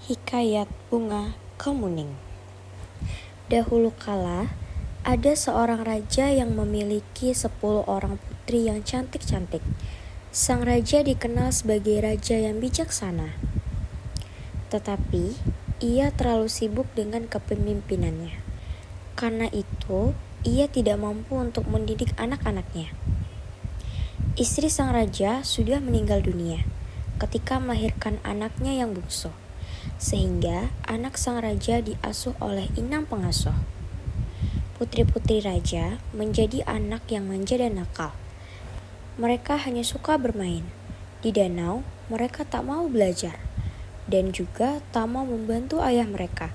Hikayat Bunga Kemuning. Dahulu kala, ada seorang raja yang memiliki 10 orang putri yang cantik-cantik. Sang raja dikenal sebagai raja yang bijaksana. Tetapi, ia terlalu sibuk dengan kepemimpinannya. Karena itu, ia tidak mampu untuk mendidik anak-anaknya. Istri sang raja sudah meninggal dunia ketika melahirkan anaknya yang bungsu. Sehingga anak sang raja diasuh oleh inang pengasuh. Putri-putri raja menjadi anak yang manja dan nakal. Mereka hanya suka bermain. Di danau, mereka tak mau belajar dan juga tak mau membantu ayah mereka.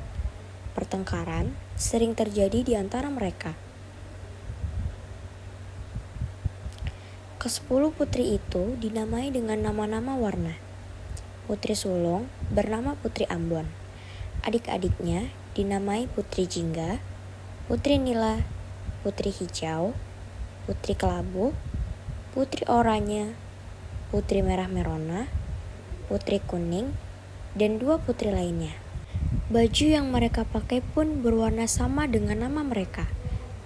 Pertengkaran sering terjadi di antara mereka. Ke-10 putri itu dinamai dengan nama-nama warna. Putri sulung bernama Putri Ambon. Adik-adiknya dinamai Putri Jingga, Putri Nila, Putri Hijau, Putri Kelabu, Putri Oranye, Putri Merah Merona, Putri Kuning, dan 2 putri lainnya. Baju yang mereka pakai pun berwarna sama dengan nama mereka.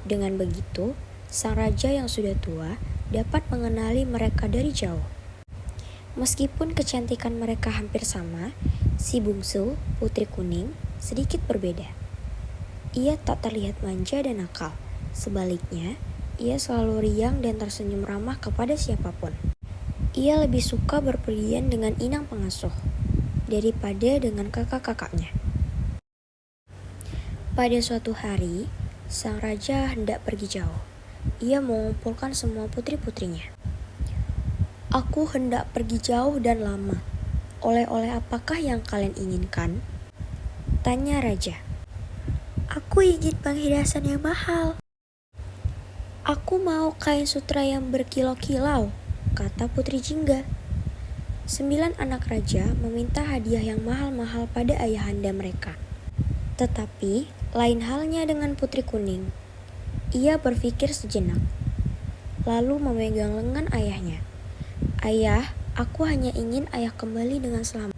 Dengan begitu, sang raja yang sudah tua dapat mengenali mereka dari jauh. Meskipun kecantikan mereka hampir sama, si bungsu, Putri Kuning, sedikit berbeda. Ia tak terlihat manja dan nakal. Sebaliknya, ia selalu riang dan tersenyum ramah kepada siapapun. Ia lebih suka berpergian dengan inang pengasuh daripada dengan kakak-kakaknya. Pada suatu hari, sang raja hendak pergi jauh. Ia mengumpulkan semua putri-putrinya. Aku hendak pergi jauh dan lama. Oleh-oleh apakah yang kalian inginkan? Tanya raja. Aku ingin penghiasan yang mahal. Aku mau kain sutra yang berkilau-kilau, kata Putri Jingga. 9 anak raja meminta hadiah yang mahal-mahal pada ayahanda mereka. Tetapi lain halnya dengan Putri Kuning. Ia berpikir sejenak, lalu memegang lengan ayahnya. Ayah, aku hanya ingin ayah kembali dengan selamat,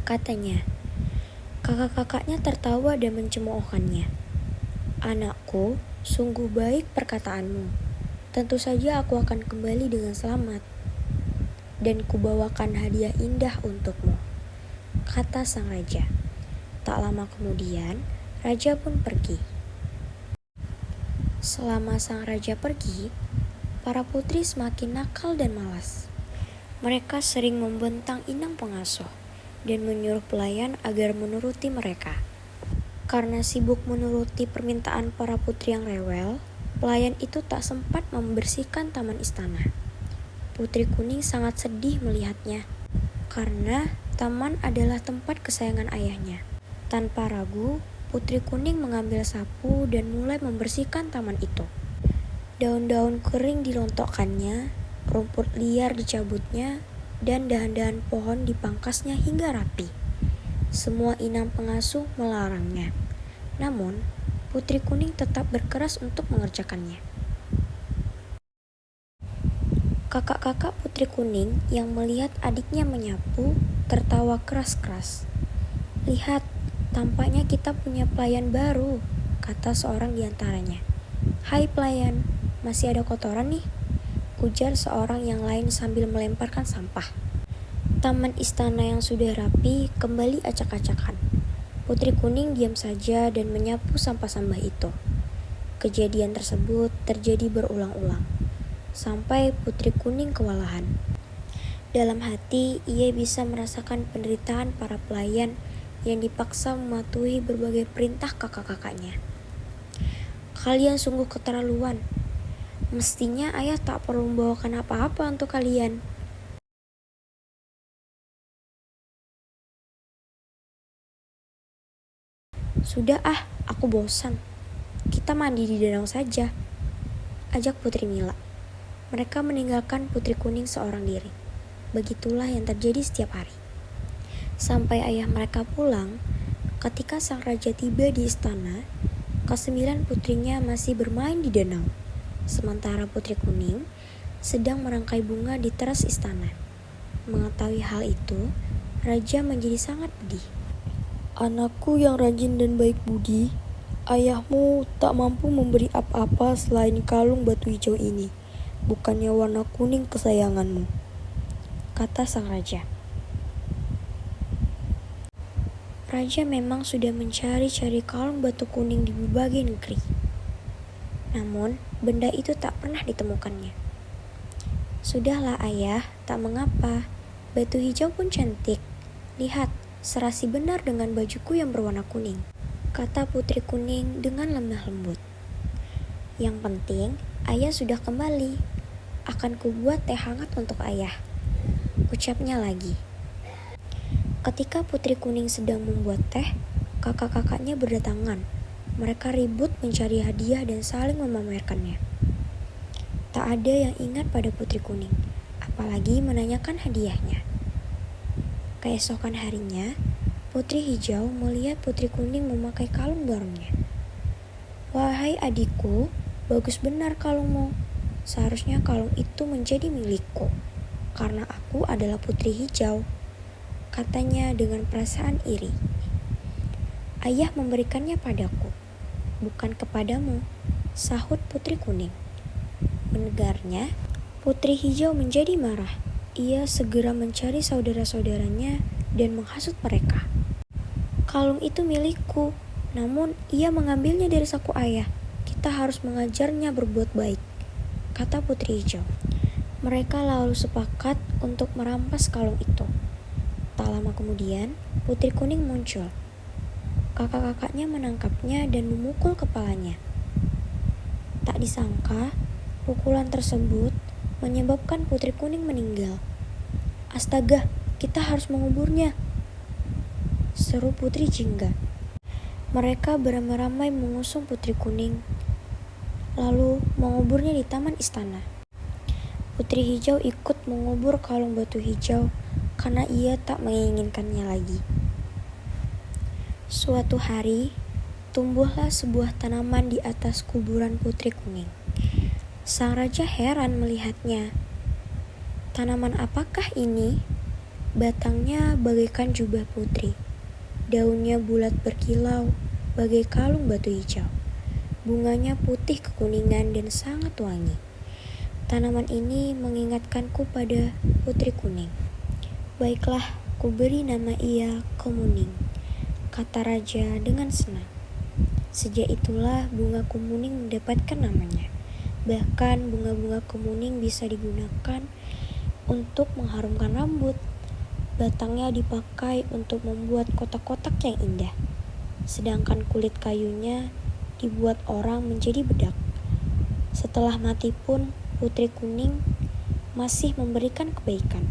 katanya. Kakak-kakaknya tertawa dan mencemoohkannya. Anakku, sungguh baik perkataanmu. Tentu saja aku akan kembali dengan selamat. Dan kubawakan hadiah indah untukmu, kata sang raja. Tak lama kemudian, raja pun pergi. Selama sang raja pergi, para putri semakin nakal dan malas. Mereka sering membentang inang pengasuh dan menyuruh pelayan agar menuruti mereka. Karena sibuk menuruti permintaan para putri yang rewel, pelayan itu tak sempat membersihkan taman istana. Putri Kuning sangat sedih melihatnya, karena taman adalah tempat kesayangan ayahnya. Tanpa ragu, Putri Kuning mengambil sapu dan mulai membersihkan taman itu. Daun-daun kering dilontokkannya, rumput liar dicabutnya, dan dahan-dahan pohon dipangkasnya hingga rapi. Semua inang pengasuh melarangnya. Namun, Putri Kuning tetap berkeras untuk mengerjakannya. Kakak-kakak Putri Kuning yang melihat adiknya menyapu tertawa keras-keras. Lihat, tampaknya kita punya pelayan baru, kata seorang di antaranya. Hai pelayan, masih ada kotoran nih, ujar seorang yang lain sambil melemparkan sampah. Taman istana yang sudah rapi kembali acak-acakan. Putri Kuning diam saja dan menyapu sampah-sampah itu. Kejadian tersebut terjadi berulang-ulang, sampai Putri Kuning kewalahan. Dalam hati, ia bisa merasakan penderitaan para pelayan yang dipaksa mematuhi berbagai perintah kakak-kakaknya. Kalian sungguh keterlaluan. Mestinya ayah tak perlu membawakan apa-apa untuk kalian. Sudah aku bosan. Kita mandi di danau saja, ajak Putri Nila. Mereka meninggalkan Putri Kuning seorang diri. Begitulah yang terjadi setiap hari. Sampai ayah mereka pulang, ketika sang raja tiba di istana, ke-9 putrinya masih bermain di danau. Sementara Putri Kuning sedang merangkai bunga di teras istana. Mengetahui hal itu, raja menjadi sangat pedih. Anakku yang rajin dan baik budi, ayahmu tak mampu memberi apa-apa selain kalung batu hijau ini. Bukannya warna kuning kesayanganmu, kata sang raja. Raja memang sudah mencari-cari kalung batu kuning di berbagai negeri. Namun, benda itu tak pernah ditemukannya. Sudahlah ayah, tak mengapa. Batu hijau pun cantik. Lihat, serasi benar dengan bajuku yang berwarna kuning, kata Putri Kuning dengan lemah lembut. Yang penting, ayah sudah kembali. Akan kubuat teh hangat untuk ayah, ucapnya lagi. Ketika Putri Kuning sedang membuat teh, kakak-kakaknya berdatangan. Mereka ribut mencari hadiah dan saling memamerkannya. Tak ada yang ingat pada Putri Kuning, apalagi menanyakan hadiahnya. Keesokan harinya, Putri Hijau melihat Putri Kuning memakai kalung barunya. Wahai adikku, bagus benar kalungmu. Seharusnya kalung itu menjadi milikku, karena aku adalah Putri Hijau, katanya dengan perasaan iri. Ayah memberikannya padaku, bukan kepadamu, sahut Putri Kuning. Mendengarnya, Putri Hijau menjadi marah. Ia segera mencari saudara-saudaranya dan menghasut mereka. Kalung itu milikku, namun ia mengambilnya dari saku ayah. Kita harus mengajarnya berbuat baik, kata Putri Hijau. Mereka lalu sepakat untuk merampas kalung itu. Tak lama kemudian, Putri Kuning muncul. Kakak-kakaknya menangkapnya dan memukul kepalanya. Tak disangka, pukulan tersebut menyebabkan Putri Kuning meninggal. Astaga, kita harus menguburnya, seru Putri Jingga. Mereka beramai-ramai mengusung Putri Kuning, lalu menguburnya di taman istana. Putri Hijau ikut mengubur kalung batu hijau karena ia tak menginginkannya lagi. Suatu hari, tumbuhlah sebuah tanaman di atas kuburan Putri Kuning. Sang raja heran melihatnya. Tanaman apakah ini? Batangnya bagaikan jubah putri. Daunnya bulat berkilau, bagai kalung batu hijau. Bunganya putih kekuningan dan sangat wangi. Tanaman ini mengingatkanku pada Putri Kuning. Baiklah, kuberi nama ia Kemuning, kata raja dengan senang. Sejak itulah bunga kemuning mendapatkan namanya. Bahkan bunga-bunga kemuning bisa digunakan untuk mengharumkan rambut. Batangnya dipakai untuk membuat kotak-kotak yang indah. Sedangkan kulit kayunya dibuat orang menjadi bedak. Setelah mati pun Putri Kuning masih memberikan kebaikan.